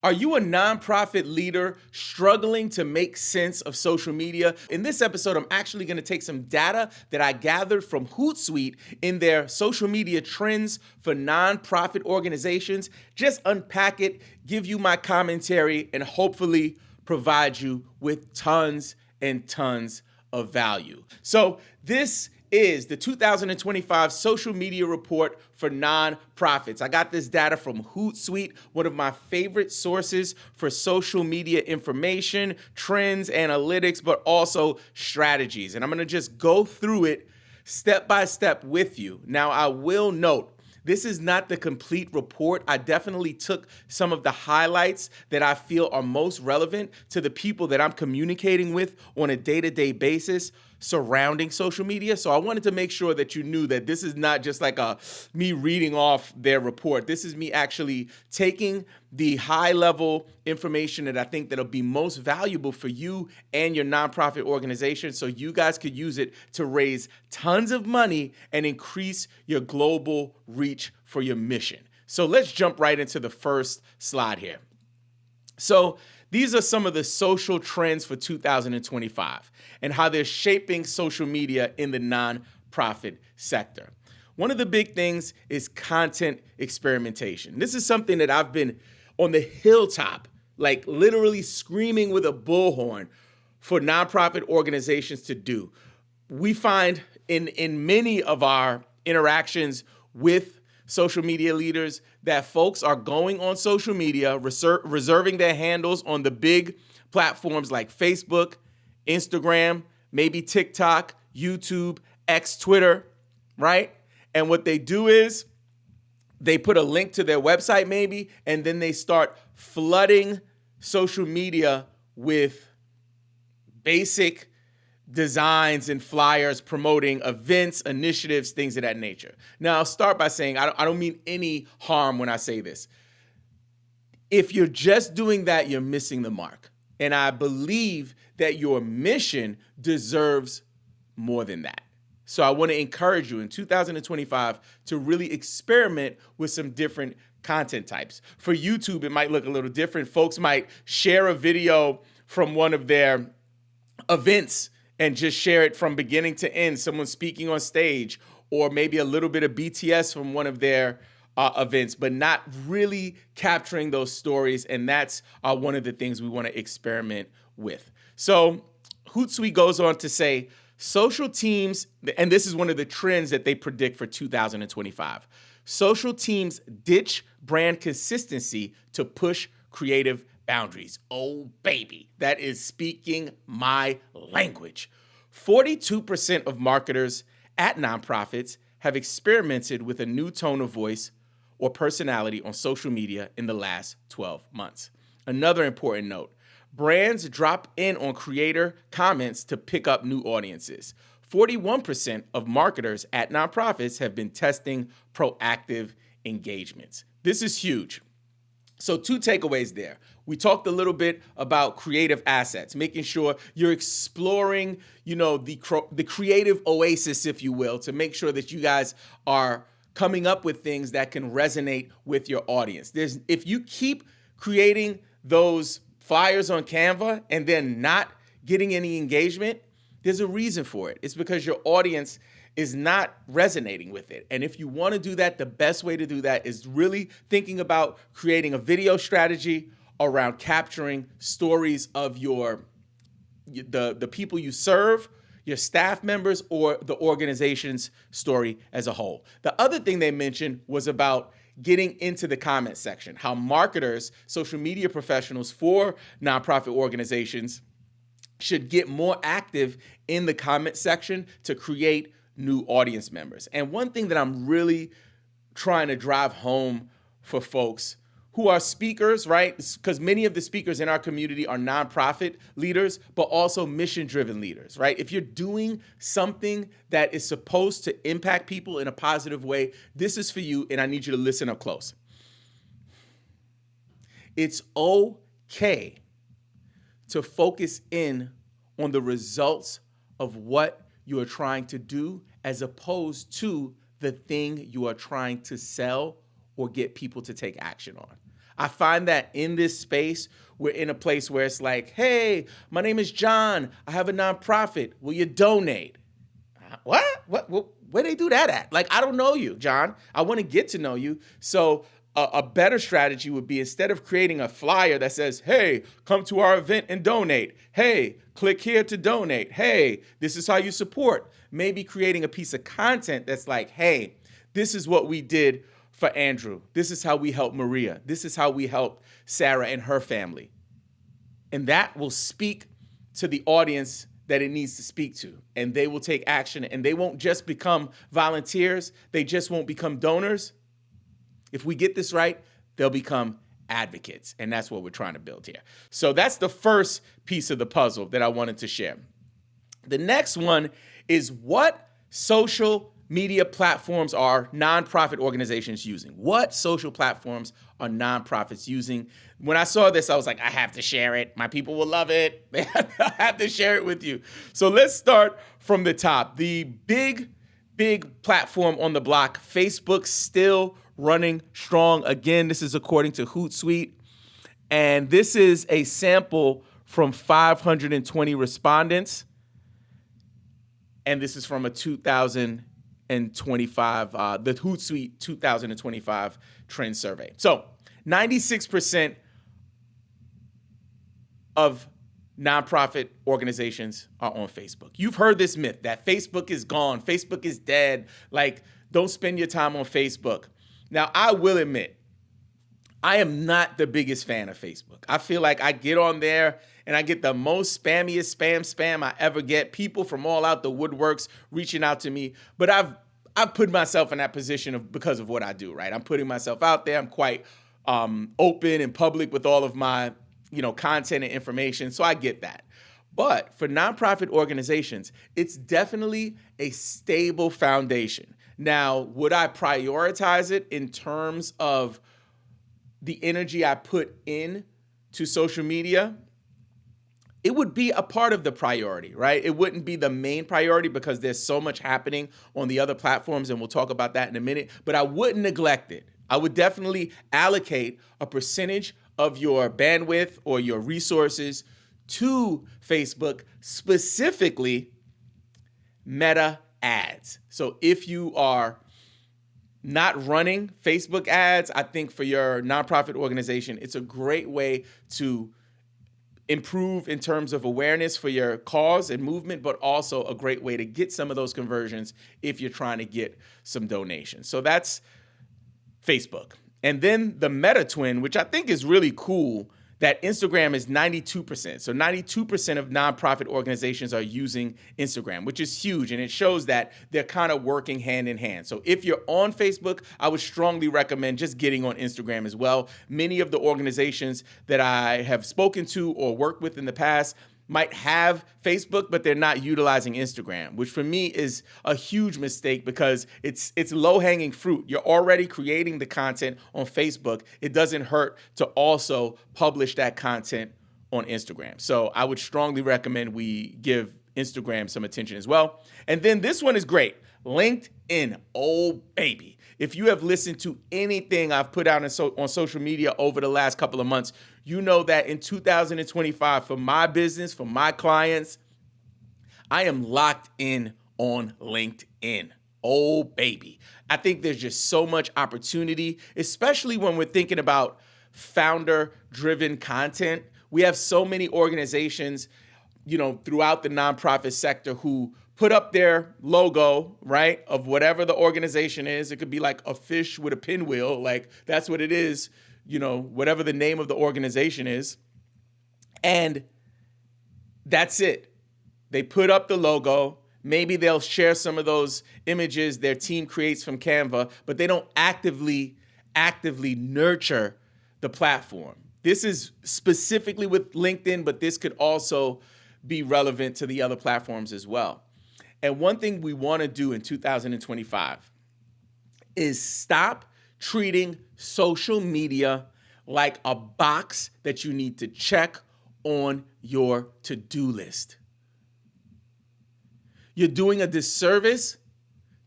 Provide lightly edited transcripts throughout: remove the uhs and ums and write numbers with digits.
Are you a nonprofit leader struggling to make sense of social media? In this episode, I'm actually going to take some data that I gathered from Hootsuite in their social media trends for nonprofit organizations, just unpack it, give you my commentary, and hopefully provide you with tons and tons of value. So, this is the 2025 social media report for nonprofits. I got this data from Hootsuite, one of my favorite sources for social media information, trends, analytics, but also strategies. And I'm going to just go through it step by step with you. Now, I will note, this is not the complete report. I definitely took some of the highlights that I feel are most relevant to the people that I'm communicating with on a day-to-day basis surrounding social media. So I wanted to make sure that you knew that this is not just like me reading off their report. This is me actually taking the high-level information that I think that'll be most valuable for you and your nonprofit organization so you guys could use it to raise tons of money and increase your global reach for your mission. So let's jump right into the first slide here. So these are some of the social trends for 2025 and how they're shaping social media in the nonprofit sector. One of the big things is content experimentation. This is something that I've been on the hilltop, like literally screaming with a bullhorn for nonprofit organizations to do. We find in many of our interactions with social media leaders that folks are going on social media, reserving their handles on the big platforms like Facebook, Instagram, maybe TikTok, YouTube, X, Twitter, right? And what they do is they put a link to their website maybe, and then they start flooding social media with basic designs and flyers promoting events, initiatives, things of that nature. Now, I'll start by saying I don't mean any harm when I say this. If you're just doing that, you're missing the mark. And I believe that your mission deserves more than that. So I want to encourage you in 2025 to really experiment with some different content types. For YouTube, it might look a little different. Folks might share a video from one of their events and just share it from beginning to end, someone speaking on stage, or maybe a little bit of BTS from one of their events, but not really capturing those stories. And that's one of the things we want to experiment with. So Hootsuite goes on to say, social teams, and this is one of the trends that they predict for 2025, social teams ditch brand consistency to push creative boundaries. Oh, baby, that is speaking my language. 42% of marketers at nonprofits have experimented with a new tone of voice or personality on social media in the last 12 months. Another important note, brands drop in on creator comments to pick up new audiences. 41% of marketers at nonprofits have been testing proactive engagements. This is huge. So 2 takeaways there. We talked a little bit about creative assets, making sure you're exploring, the creative oasis, if you will, to make sure that you guys are coming up with things that can resonate with your audience. If you keep creating those flyers on Canva and then not getting any engagement, there's a reason for it. It's because your audience is not resonating with it. And if you want to do that, the best way to do that is really thinking about creating a video strategy around capturing stories of the people you serve, your staff members, or the organization's story as a whole. The other thing they mentioned was about getting into the comment section, how marketers, social media professionals for nonprofit organizations should get more active in the comment section to create new audience members. And one thing that I'm really trying to drive home for folks who are speakers, right? Because many of the speakers in our community are nonprofit leaders, but also mission-driven leaders, right? If you're doing something that is supposed to impact people in a positive way, this is for you, and I need you to listen up close. It's okay to focus in on the results of what you are trying to do as opposed to the thing you are trying to sell or get people to take action on. I find that in this space, we're in a place where it's like, hey, my name is John. I have a nonprofit. Will you donate? What? Where they do that at? Like, I don't know you, John. I want to get to know you. So a better strategy would be, instead of creating a flyer that says, hey, come to our event and donate. Hey, click here to donate. Hey, this is how you support. Maybe creating a piece of content that's like, hey, this is what we did for Andrew. This is how we helped Maria. This is how we helped Sarah and her family. And that will speak to the audience that it needs to speak to. And they will take action, and they won't just become volunteers. They just won't become donors. If we get this right, they'll become advocates. And that's what we're trying to build here. So that's the first piece of the puzzle that I wanted to share. The next one is, what social media platforms are nonprofit organizations using? What social platforms are nonprofits using? When I saw this, I was like, I have to share it. My people will love it. I have to share it with you. So let's start from the top. The big platform on the block, Facebook, still running strong. Again, this is according to Hootsuite. And this is a sample from 520 respondents. And this is from a 2025, the Hootsuite 2025 trend survey. So 96% of nonprofit organizations are on Facebook. You've heard this myth that Facebook is gone, Facebook is dead, like, don't spend your time on Facebook. Now, I will admit, I am not the biggest fan of Facebook. I feel like I get on there and I get the most spammiest spam I ever get. People from all out the woodworks reaching out to me. But I've put myself in that position because of what I do, right? I'm putting myself out there. I'm quite open and public with all of my, content and information. So I get that. But for nonprofit organizations, it's definitely a stable foundation. Now, would I prioritize it in terms of the energy I put in to social media? It would be a part of the priority, right? It wouldn't be the main priority because there's so much happening on the other platforms, and we'll talk about that in a minute, but I wouldn't neglect it. I would definitely allocate a percentage of your bandwidth or your resources to Facebook, specifically Meta ads. So if you are not running Facebook ads, I think for your nonprofit organization, it's a great way to improve in terms of awareness for your cause and movement, but also a great way to get some of those conversions if you're trying to get some donations. So that's Facebook. And then the Meta twin, which I think is really cool, that Instagram is 92%. So 92% of nonprofit organizations are using Instagram, which is huge. And it shows that they're kind of working hand in hand. So if you're on Facebook, I would strongly recommend just getting on Instagram as well. Many of the organizations that I have spoken to or worked with in the past might have Facebook, but they're not utilizing Instagram, which for me is a huge mistake because it's low-hanging fruit. You're already creating the content on Facebook. It doesn't hurt to also publish that content on Instagram. So I would strongly recommend we give Instagram some attention as well. And then this one is great. LinkedIn, oh baby. If you have listened to anything I've put out on social media over the last couple of months, you know that in 2025, for my business, for my clients, I am locked in on LinkedIn. Oh, baby. I think there's just so much opportunity, especially when we're thinking about founder-driven content. We have so many organizations, throughout the nonprofit sector who put up their logo, right, of whatever the organization is. It could be like a fish with a pinwheel, like that's what it is, whatever the name of the organization is. And that's it. They put up the logo. Maybe they'll share some of those images their team creates from Canva, but they don't actively nurture the platform. This is specifically with LinkedIn, but this could also be relevant to the other platforms as well. And one thing we want to do in 2025 is stop treating social media like a box that you need to check on your to-do list. You're doing a disservice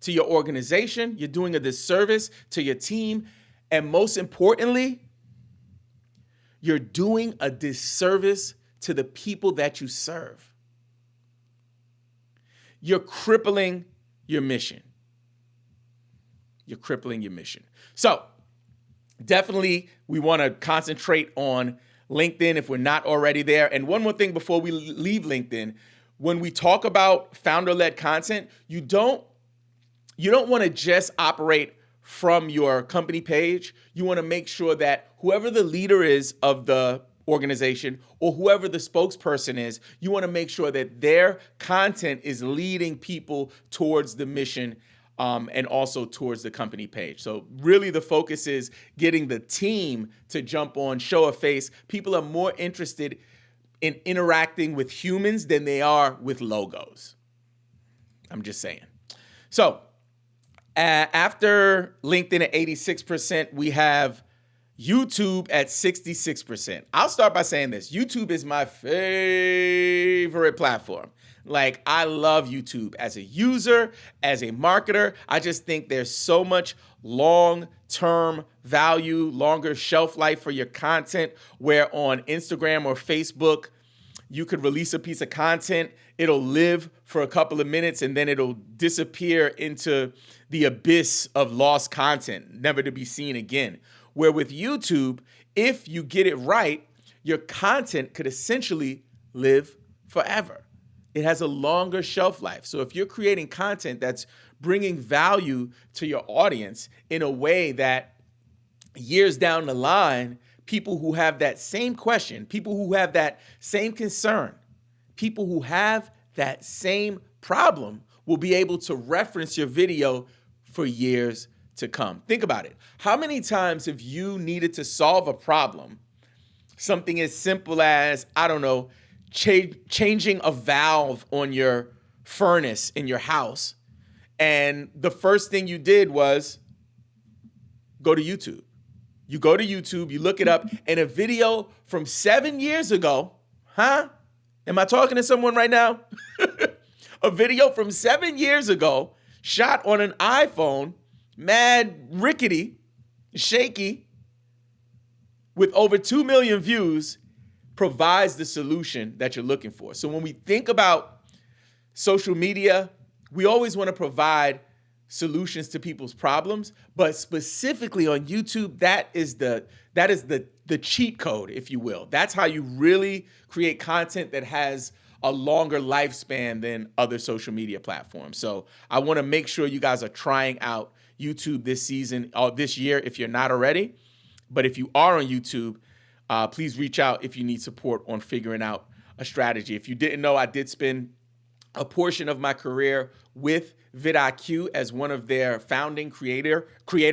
to your organization. You're doing a disservice to your team. And most importantly, you're doing a disservice to the people that you serve. You're crippling your mission. You're crippling your mission. So definitely we want to concentrate on LinkedIn if we're not already there. And one more thing before we leave LinkedIn, when we talk about founder-led content, you don't want to just operate from your company page. You want to make sure that whoever the leader is of the organization or whoever the spokesperson is, you want to make sure that their content is leading people towards the mission and also towards the company page. So really the focus is getting the team to jump on, show a face. People are more interested in interacting with humans than they are with logos. I'm just saying. So after LinkedIn at 86%, we have YouTube at 66%. I'll start by saying this. YouTube is my favorite platform. Like, I love YouTube as a user, as a marketer. I just think there's so much long-term value, longer shelf life for your content, where on Instagram or Facebook, you could release a piece of content, it'll live for a couple of minutes, and then it'll disappear into the abyss of lost content, never to be seen again. Where with YouTube, if you get it right, your content could essentially live forever. It has a longer shelf life. So if you're creating content that's bringing value to your audience in a way that years down the line, people who have that same question, people who have that same concern, people who have that same problem will be able to reference your video for years to come. Think about it. How many times have you needed to solve a problem, something as simple as, I don't know, changing a valve on your furnace in your house, and the first thing you did was go to YouTube? You go to YouTube, you look it up, and a video from 7 years ago, huh? Am I talking to someone right now? A video from 7 years ago, shot on an iPhone, mad rickety, shaky, with over 2 million views, provides the solution that you're looking for. So when we think about social media, we always want to provide solutions to people's problems, but specifically on YouTube, that is the cheat code, if you will. That's how you really create content that has a longer lifespan than other social media platforms. So I want to make sure you guys are trying out YouTube this season or this year if you're not already. But if you are on YouTube, please reach out if you need support on figuring out a strategy. If you didn't know, I did spend a portion of my career with vidIQ as one of their founding creator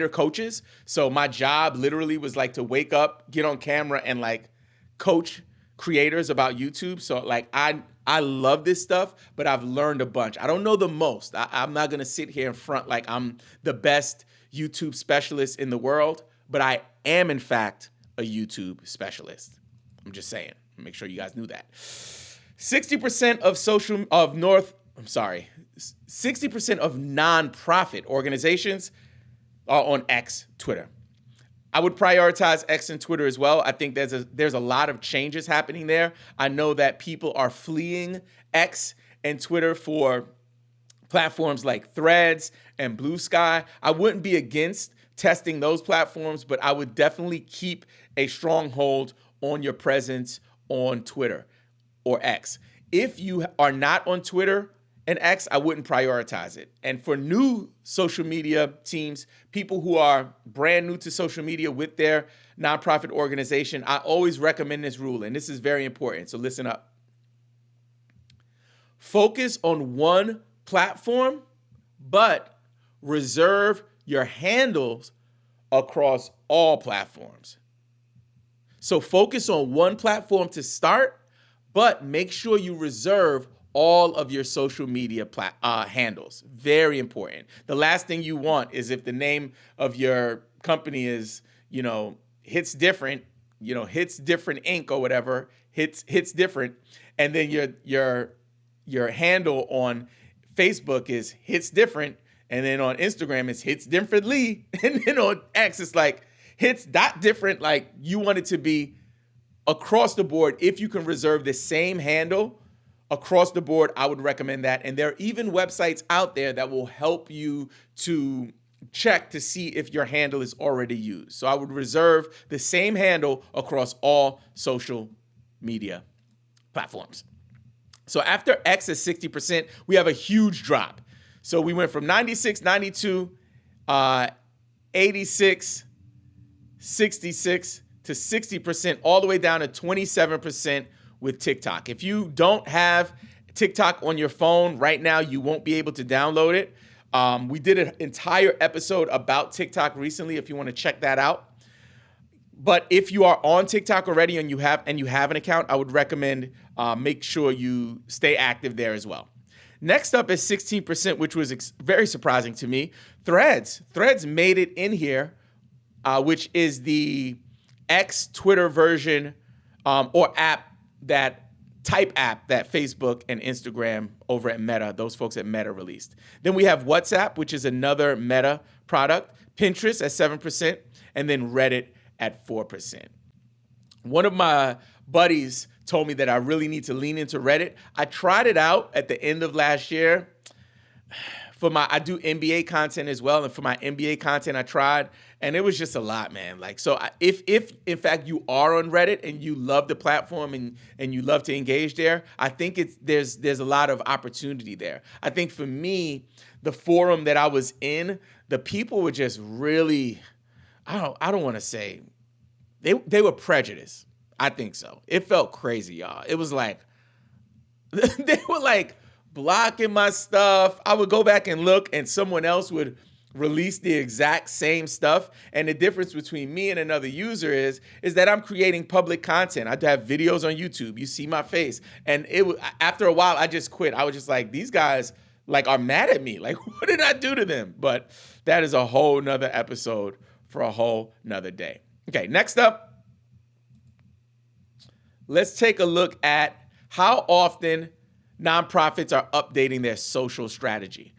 coaches. So my job literally was like to wake up, get on camera, and like coach creators about YouTube. So like I love this stuff, but I've learned a bunch. I don't know the most. I'm not gonna sit here in front like I'm the best YouTube specialist in the world, but I am in fact a YouTube specialist. I'm just saying. Make sure you guys knew that. 60% of nonprofit organizations are on X, Twitter. I would prioritize X and Twitter as well. I think there's a lot of changes happening there. I know that people are fleeing X and Twitter for platforms like Threads and Blue Sky. I wouldn't be against testing those platforms, but I would definitely keep a stronghold on your presence on Twitter or X. If you are not on Twitter and X, I wouldn't prioritize it. And for new social media teams, people who are brand new to social media with their nonprofit organization, I always recommend this rule, and this is very important, so listen up. Focus on one platform, but reserve your handles across all platforms. So focus on one platform to start, but make sure you reserve all of your social media handles. Very important. The last thing you want is if the name of your company is, Hits Different, Hits Different Inc. or whatever, Hits Different, and then your handle on Facebook is Hits Different, and then on Instagram it's Hits Differently, and then on X it's like Hits Different. Like, you want it to be across the board, if you can reserve the same handle across the board, I would recommend that. And there are even websites out there that will help you to check to see if your handle is already used. So I would reserve the same handle across all social media platforms. So after X is 60%, we have a huge drop. So we went from 96, 92, 86, 66 to 60%, all the way down to 27% with TikTok. If you don't have TikTok on your phone right now, you won't be able to download it. We did an entire episode about TikTok recently if you want to check that out. But if you are on TikTok already and you have an account, I would recommend make sure you stay active there as well. Next up is 16%, which was very surprising to me. Threads. Threads made it in here, which is the X Twitter version or app that Facebook and Instagram over at Meta, those folks at Meta released. Then we have WhatsApp, which is another Meta product, Pinterest at 7%, and then Reddit at 4%. One of my buddies told me that I really need to lean into Reddit. I tried it out at the end of last year. I do NBA content as well, and for my NBA content, I tried, and it was just a lot, man. If in fact you are on Reddit and you love the platform and you love to engage there, I think there's a lot of opportunity there. I think for me, the forum that I was in, the people were just really, I don't want to say, they were prejudiced. I think so. It felt crazy, y'all. It was like they were like blocking my stuff. I would go back and look, and someone else would release the exact same stuff. And the difference between me and another user is that I'm creating public content. I have videos on YouTube. You see my face. And after a while, I just quit. I was just like, these guys are mad at me. Like, what did I do to them? But that is a whole nother episode for a whole nother day. Okay, next up, let's take a look at how often nonprofits are updating their social strategy.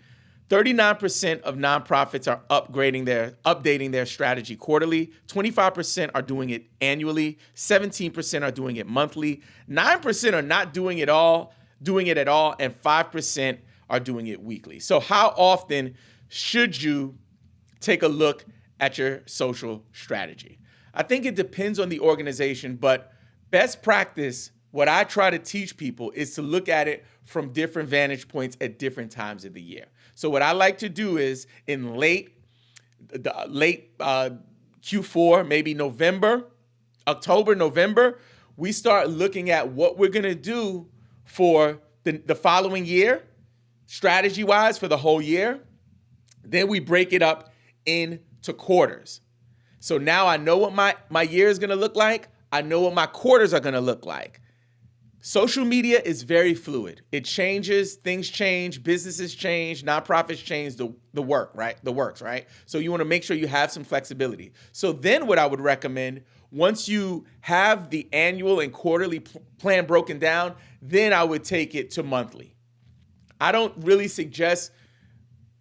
39% of nonprofits are updating their strategy quarterly. 25% are doing it annually. 17% are doing it monthly. 9% are not doing it at all, and 5% are doing it weekly. So how often should you take a look at your social strategy? I think it depends on the organization, but best practice, what I try to teach people is to look at it from different vantage points at different times of the year. So what I like to do is in late Q4, maybe October, November, we start looking at what we're going to do for the following year, strategy-wise for the whole year. Then we break it up into quarters. So now I know what my year is going to look like. I know what my quarters are going to look like. Social media is very fluid. It changes, things change, businesses change, nonprofits change, the works, right? So you want to make sure you have some flexibility. So then what I would recommend, once you have the annual and quarterly plan broken down, then I would take it to monthly. I don't really suggest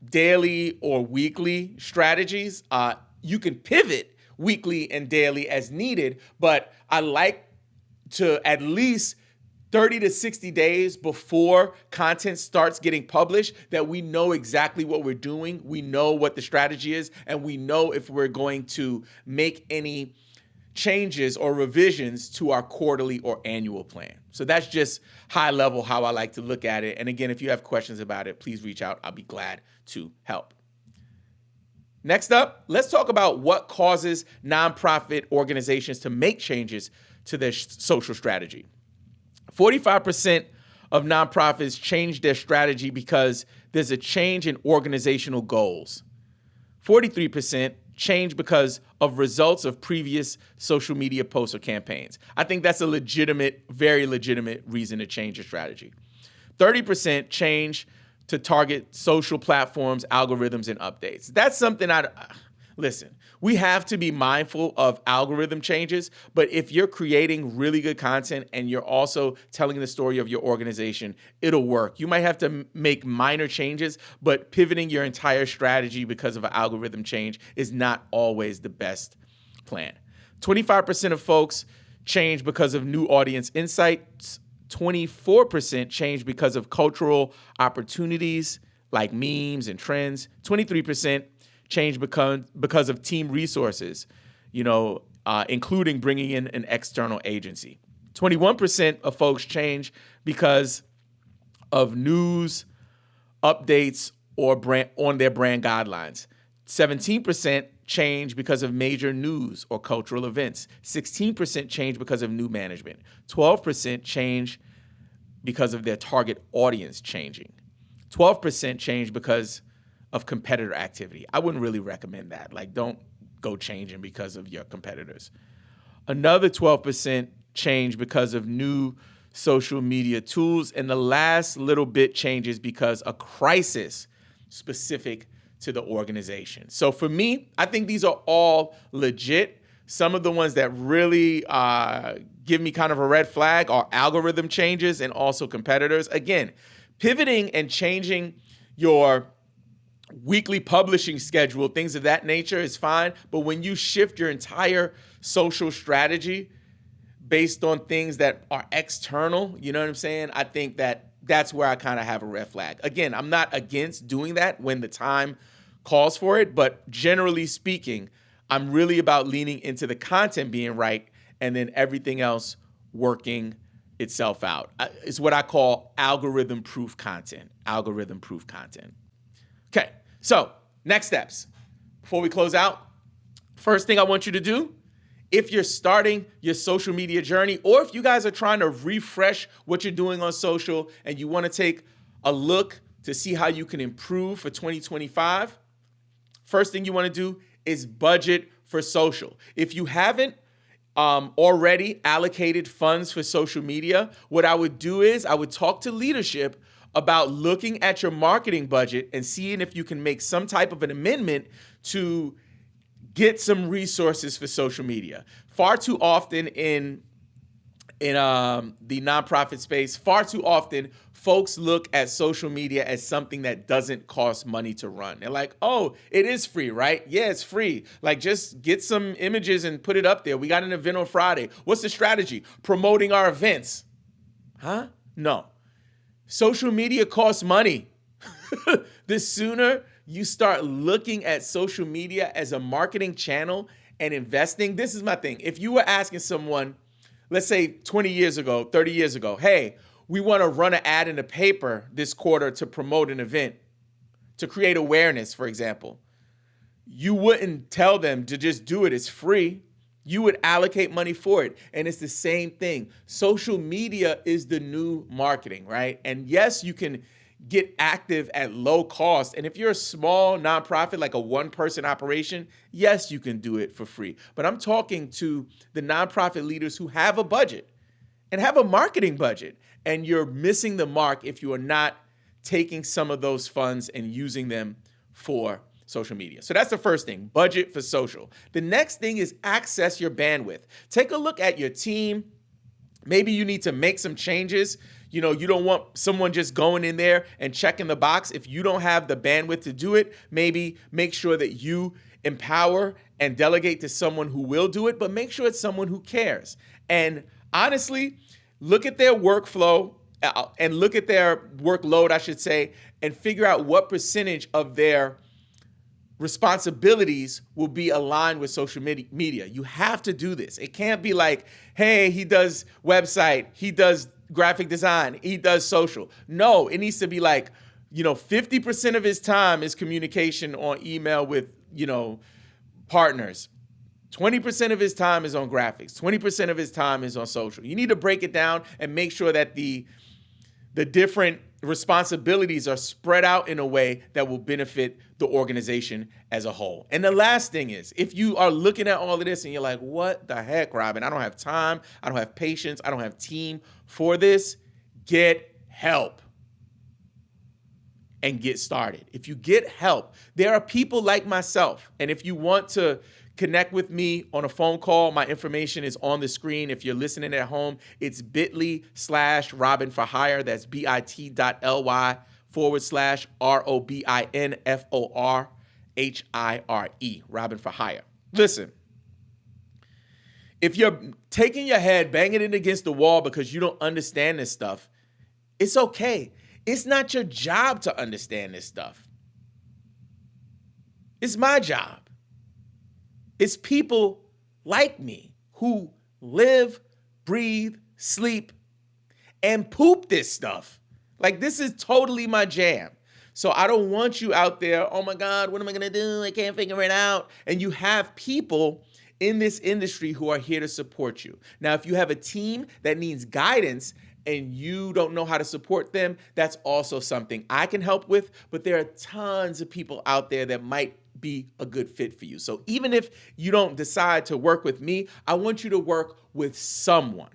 daily or weekly strategies. You can pivot weekly and daily as needed, but I like to at least 30 to 60 days before content starts getting published that we know exactly what we're doing, we know what the strategy is, and we know if we're going to make any changes or revisions to our quarterly or annual plan. So that's just high level how I like to look at it. And again, if you have questions about it, please reach out. I'll be glad to help. Next up, let's talk about what causes nonprofit organizations to make changes to their social strategy. 45% of nonprofits change their strategy because there's a change in organizational goals. 43% change because of results of previous social media posts or campaigns. I think that's a legitimate, very legitimate reason to change your strategy. 30% change to target social platforms, algorithms, and updates. That's something listen, we have to be mindful of algorithm changes, but if you're creating really good content and you're also telling the story of your organization, it'll work. You might have to make minor changes, but pivoting your entire strategy because of an algorithm change is not always the best plan. 25% of folks change because of new audience insights. 24% change because of cultural opportunities like memes and trends. 23% change because of team resources, including bringing in an external agency. 21% of folks change because of news, updates, or on their brand guidelines. 17% change because of major news or cultural events. 16% change because of new management. 12% change because of their target audience changing. 12% change because of competitor activity. I wouldn't really recommend that. Like, don't go changing because of your competitors. Another 12% change because of new social media tools. And the last little bit changes because a crisis specific to the organization. So for me, I think these are all legit. Some of the ones that really give me kind of a red flag are algorithm changes and also competitors. Again, pivoting and changing your weekly publishing schedule, things of that nature is fine. But when you shift your entire social strategy based on things that are external, you know what I'm saying? I think that's where I kind of have a red flag. Again, I'm not against doing that when the time calls for it, but generally speaking, I'm really about leaning into the content being right and then everything else working itself out. It's what I call algorithm-proof content. Algorithm-proof content. Okay, so next steps. Before we close out, first thing I want you to do, if you're starting your social media journey, or if you guys are trying to refresh what you're doing on social and you want to take a look to see how you can improve for 2025, first thing you want to do is budget for social. If you haven't already allocated funds for social media, what I would do is I would talk to leadership about looking at your marketing budget and seeing if you can make some type of an amendment to get some resources for social media. Far too often in the nonprofit space, far too often folks look at social media as something that doesn't cost money to run. They're like, oh, it is free, right? Yeah, it's free. Like, just get some images and put it up there. We got an event on Friday. What's the strategy? Promoting our events. Huh? No. Social media costs money. The sooner you start looking at social media as a marketing channel and investing, this is my thing. If you were asking someone, let's say 20 years ago, 30 years ago, hey, we want to run an ad in the paper this quarter to promote an event, to create awareness, for example, you wouldn't tell them to just do it. It's free. You would allocate money for it. And it's the same thing. Social media is the new marketing, right? And yes, you can get active at low cost. And if you're a small nonprofit, like a one-person operation, yes, you can do it for free. But I'm talking to the nonprofit leaders who have a budget and have a marketing budget. And you're missing the mark if you are not taking some of those funds and using them for social media. So that's the first thing, budget for social. The next thing is access your bandwidth. Take a look at your team. Maybe you need to make some changes. You don't want someone just going in there and checking the box. If you don't have the bandwidth to do it, maybe make sure that you empower and delegate to someone who will do it, but make sure it's someone who cares. And honestly, look at their workflow and look at their workload, I should say, and figure out what percentage of their responsibilities will be aligned with social media. You have to do this. It can't be like, hey, he does website, he does graphic design, he does social. No, it needs to be like, 50% of his time is communication on email with, partners. 20% of his time is on graphics. 20% of his time is on social. You need to break it down and make sure that the different responsibilities are spread out in a way that will benefit the organization as a whole. And the last thing is, if you are looking at all of this and you're like, what the heck, Robin? I don't have time. I don't have patience. I don't have team for this. Get help and get started. If you get help, there are people like myself. And if you want to connect with me on a phone call, my information is on the screen. If you're listening at home, it's bit.ly/Robin for Hire. That's bit.ly/ROBINFORHIRE. Robin for Hire. Listen, If you're taking your head, banging it against the wall because you don't understand this stuff, it's okay. It's not your job to understand this stuff. It's my job. It's people like me who live, breathe, sleep, and poop this stuff. Like, this is totally my jam. So I don't want you out there, oh my God, what am I gonna do? I can't figure it out. And you have people in this industry who are here to support you. Now, if you have a team that needs guidance and you don't know how to support them, that's also something I can help with, but there are tons of people out there that might be a good fit for you. So even if you don't decide to work with me, I want you to work with someone.